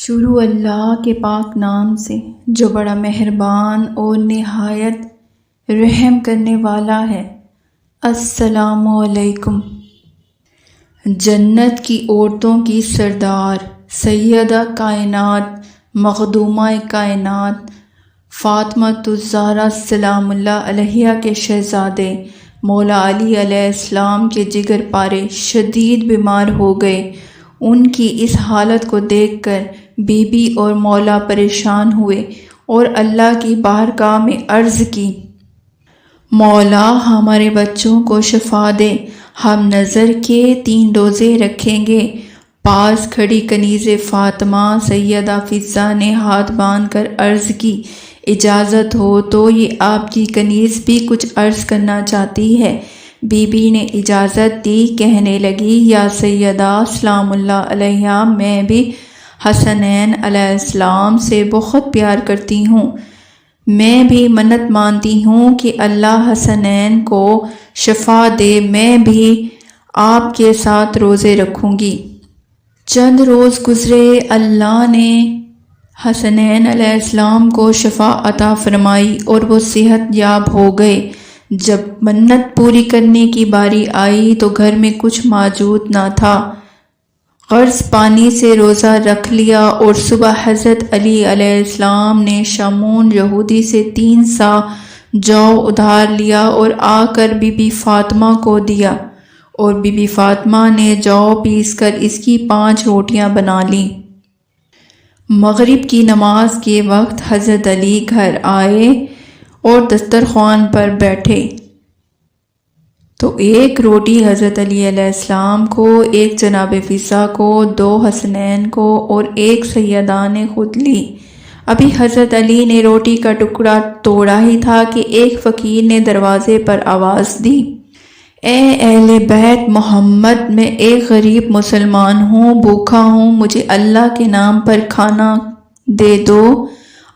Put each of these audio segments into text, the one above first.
شروع اللہ کے پاک نام سے جو بڑا مہربان اور نہایت رحم کرنے والا ہے۔ السلام علیکم۔ جنت کی عورتوں کی سردار، سیدہ کائنات، مخدومہ کائنات، فاطمۃ الزہرا سلام اللہ علیہا کے شہزادے مولا علی علیہ السلام کے جگر پارے شدید بیمار ہو گئے۔ ان کی اس حالت کو دیکھ کر بی بی اور مولا پریشان ہوئے اور اللہ کی بارگاہ میں عرض کی، مولا ہمارے بچوں کو شفا دے، ہم نظر کے 3 روزے رکھیں گے۔ پاس کھڑی کنیز فاطمہ سیدہ فضہ نے ہاتھ باندھ کر عرض کی، اجازت ہو تو یہ آپ کی کنیز بھی کچھ عرض کرنا چاہتی ہے۔ بی بی نے اجازت دی، کہنے لگی، یا سیدہ سلام اللہ علیہا، میں بھی حسنین علیہ السلام سے بہت پیار کرتی ہوں۔ میں بھی منت مانتی ہوں کہ اللہ حسنین کو شفا دے، میں بھی آپ کے ساتھ روزے رکھوں گی۔ چند روز گزرے، اللہ نے حسنین علیہ السلام کو شفا عطا فرمائی اور وہ صحت یاب ہو گئے۔ جب منت پوری کرنے کی باری آئی تو گھر میں کچھ موجود نہ تھا۔ غرض پانی سے روزہ رکھ لیا اور صبح حضرت علی علیہ السلام نے شمعون یہودی سے 3 سا جو ادھار لیا اور آ کر بی بی فاطمہ کو دیا، اور بی بی فاطمہ نے جو پیس کر اس کی 5 روٹیاں بنا لیں۔ مغرب کی نماز کے وقت حضرت علی گھر آئے اور دسترخوان پر بیٹھے تو 1 روٹی حضرت علی علیہ السلام کو، 1 جناب فضہ کو، 2 حسنین کو اور 1 سیدہ نے خود لی۔ ابھی حضرت علی نے روٹی کا ٹکڑا توڑا ہی تھا کہ ایک فقیر نے دروازے پر آواز دی، اے اہل بیت محمد، میں ایک غریب مسلمان ہوں، بھوکا ہوں، مجھے اللہ کے نام پر کھانا دے دو،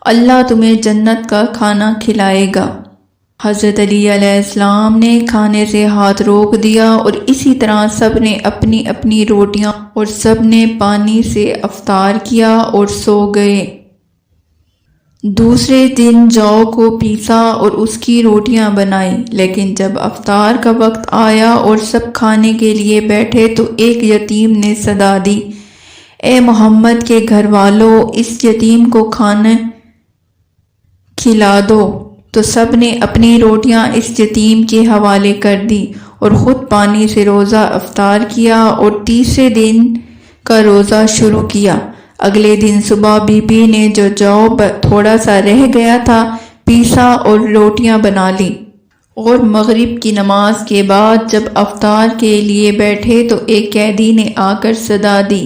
اللہ تمہیں جنت کا کھانا کھلائے گا۔ حضرت علی علیہ السلام نے کھانے سے ہاتھ روک دیا اور اسی طرح سب نے اپنی اپنی روٹیاں اور سب نے پانی سے افطار کیا اور سو گئے۔ دوسرے دن جو کو پیسا اور اس کی روٹیاں بنائی، لیکن جب افطار کا وقت آیا اور سب کھانے کے لیے بیٹھے تو ایک یتیم نے صدا دی، اے محمد کے گھر والوں، اس یتیم کو کھانا کھلا دو۔ تو سب نے اپنی روٹیاں اس یتیم کے حوالے کر دی اور خود پانی سے روزہ افطار کیا اور تیسرے دن کا روزہ شروع کیا۔ اگلے دن صبح بی بی نے جو تھوڑا سا رہ گیا تھا پیسا اور روٹیاں بنا لی، اور مغرب کی نماز کے بعد جب افطار کے لیے بیٹھے تو ایک قیدی نے آ کر صدا دی،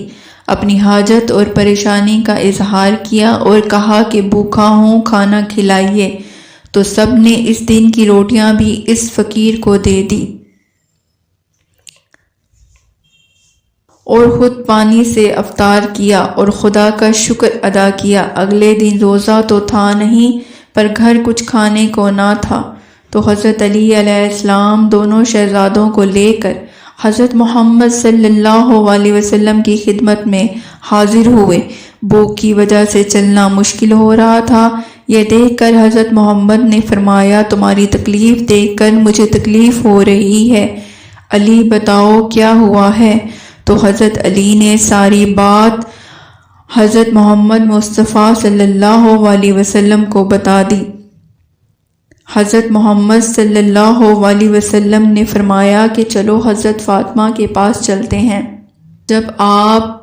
اپنی حاجت اور پریشانی کا اظہار کیا اور کہا کہ بھوکا ہوں، کھانا کھلائیے۔ تو سب نے اس دن کی روٹیاں بھی اس فقیر کو دے دی اور خود پانی سے افطار کیا اور خدا کا شکر ادا کیا۔ اگلے دن روزہ تو تھا نہیں پر گھر کچھ کھانے کو نہ تھا، تو حضرت علی علیہ السلام دونوں شہزادوں کو لے کر حضرت محمد صلی اللہ علیہ وسلم کی خدمت میں حاضر ہوئے۔ بھوک کی وجہ سے چلنا مشکل ہو رہا تھا۔ یہ دیکھ کر حضرت محمد نے فرمایا، تمہاری تکلیف دیکھ کر مجھے تکلیف ہو رہی ہے، علی بتاؤ کیا ہوا ہے؟ تو حضرت علی نے ساری بات حضرت محمد مصطفیٰ صلی اللہ علیہ وسلم کو بتا دی۔ حضرت محمد صلی اللہ علیہ وسلم نے فرمایا کہ چلو حضرت فاطمہ کے پاس چلتے ہیں۔ جب آپ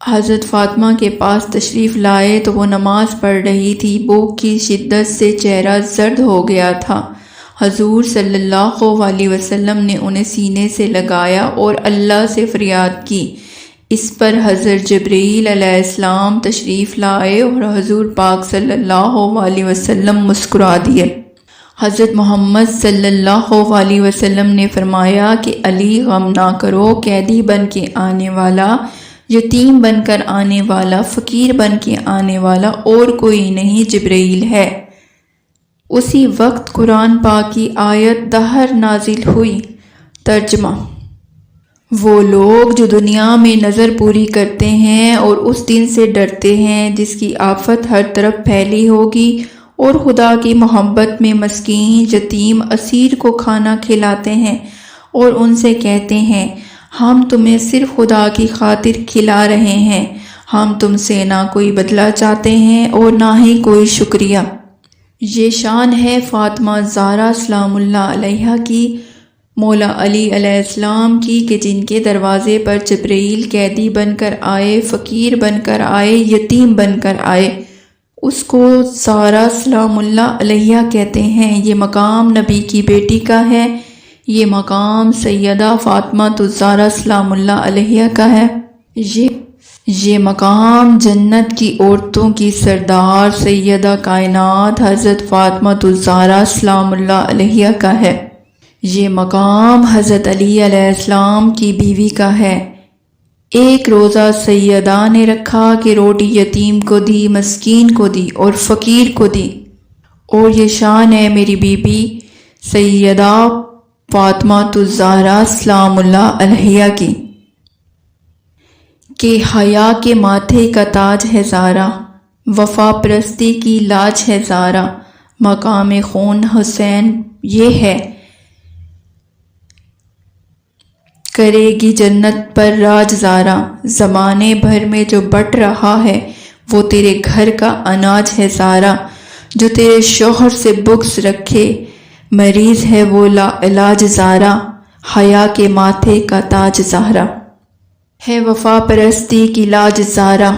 حضرت فاطمہ کے پاس تشریف لائے تو وہ نماز پڑھ رہی تھی، بھوک کی شدت سے چہرہ زرد ہو گیا تھا۔ حضور صلی اللہ علیہ وسلم نے انہیں سینے سے لگایا اور اللہ سے فریاد کی۔ اس پر حضرت جبرائیل علیہ السلام تشریف لائے اور حضور پاک صلی اللہ علیہ وسلم مسکرا دیے۔ حضرت محمد صلی اللہ علیہ وسلم نے فرمایا کہ علی غم نہ کرو، قیدی بن کے آنے والا، یتیم بن کر آنے والا، فقیر بن کے آنے والا اور کوئی نہیں، جبرائیل ہے۔ اسی وقت قرآن پاک کی آیت دہر نازل ہوئی۔ ترجمہ: وہ لوگ جو دنیا میں نظر پوری کرتے ہیں اور اس دن سے ڈرتے ہیں جس کی آفت ہر طرف پھیلی ہوگی، اور خدا کی محبت میں مسکین، یتیم، اسیر کو کھانا کھلاتے ہیں اور ان سے کہتے ہیں ہم تمہیں صرف خدا کی خاطر کھلا رہے ہیں، ہم تم سے نہ کوئی بدلہ چاہتے ہیں اور نہ ہی کوئی شکریہ۔ یہ شان ہے فاطمہ زہرا سلام اللہ علیہا کی، مولا علی علیہ السلام کی، کہ جن کے دروازے پر جبرائیل قیدی بن کر آئے، فقیر بن کر آئے، یتیم بن کر آئے، اس کو زہرا سلام اللہ علیہا کہتے ہیں۔ یہ مقام نبی کی بیٹی کا ہے، یہ مقام سیدہ فاطمہ الزہرا سلام اللہ علیہا کا ہے، یہ مقام جنت کی عورتوں کی سردار سیدہ کائنات حضرت فاطمہ الزہرا سلام اللہ علیہا کا ہے، یہ مقام حضرت علی علیہ السلام کی بیوی کا ہے۔ ایک روزہ سیدہ نے رکھا کہ روٹی یتیم کو دی، مسکین کو دی اور فقیر کو دی، اور یہ شان ہے میری بی بی سیدہ فاطمہ الزہرا سلام اللہ علیہا کی، کہ حیا کے ماتھے کا تاج ہے زہرا، وفا پرستی کی لاج ہے زہرا، مقام خون حسین یہ ہے، کرے گی جنت پر راج زہرا، زمانے بھر میں جو بٹ رہا ہے وہ تیرے گھر کا اناج ہے زہرا، جو تیرے شوہر سے بغض رکھے مریض ہے وہ لا علاج زہرا، حیا کے ماتھے کا تاج زہرا ہے، وفا پرستی کی لاج زہرا۔